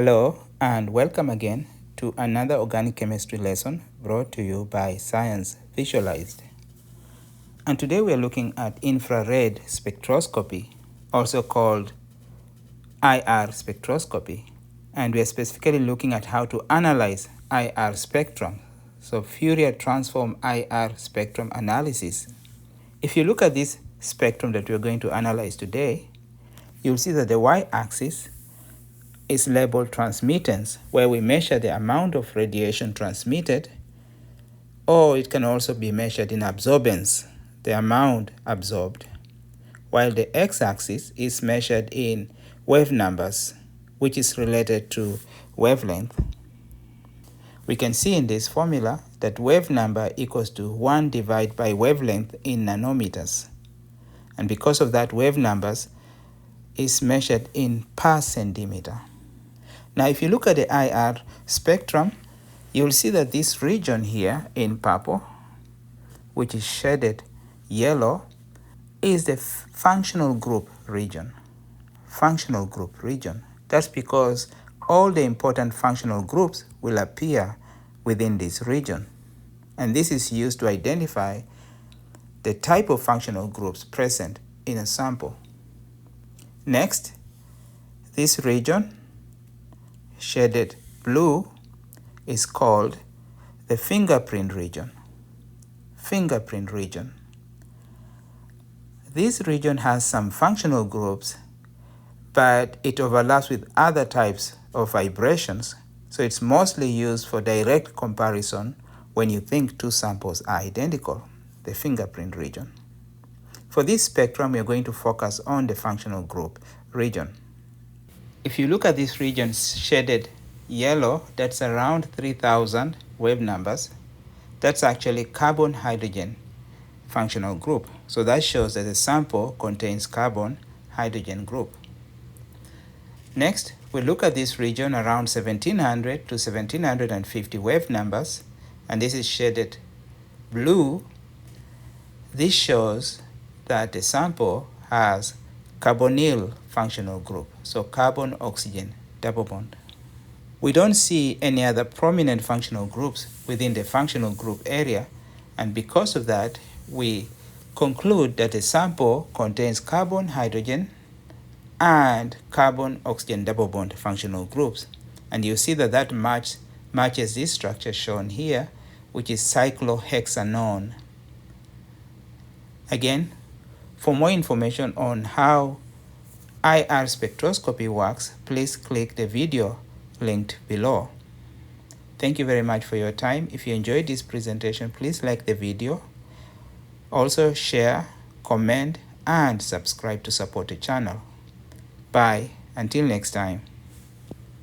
Hello and welcome again to another organic chemistry lesson brought to you by Science Visualized. And today we are looking at infrared spectroscopy, also called IR spectroscopy. And we are specifically looking at how to analyze IR spectrum, so Fourier transform IR spectrum analysis. If you look at this spectrum that we are going to analyze today, you'll see that the y-axis is labeled transmittance, where we measure the amount of radiation transmitted, or it can also be measured in absorbance, the amount absorbed, while the x-axis is measured in wave numbers, which is related to wavelength. We can see in this formula that wave number equals to 1 divided by wavelength in nanometers. And because of that, wave numbers is measured in per centimeter. Now, if you look at the IR spectrum, you'll see that this region here in purple, which is shaded yellow, is the functional group region. Functional group region. That's because all the important functional groups will appear within this region. And this is used to identify the type of functional groups present in a sample. Next, this region, shaded blue, is called the fingerprint region. Fingerprint region. This region has some functional groups, but it overlaps with other types of vibrations, so it's mostly used for direct comparison when you think two samples are identical, the fingerprint region. For this spectrum, we are going to focus on the functional group region. If you look at this region shaded yellow, that's around 3,000 wave numbers. That's actually carbon-hydrogen functional group. So that shows that the sample contains carbon-hydrogen group. Next, we look at this region around 1700 to 1750 wave numbers, and this is shaded blue. This shows that the sample has carbonyl functional group, so carbon-oxygen double bond. We don't see any other prominent functional groups within the functional group area, and because of that, we conclude that the sample contains carbon-hydrogen and carbon-oxygen double bond functional groups. And you see that that matches this structure shown here, which is cyclohexanone. Again, for more information on how IR spectroscopy works, please click the video linked below. Thank you very much for your time. If you enjoyed this presentation, please like the video. Also share, comment, and subscribe to support the channel. Bye. Until next time.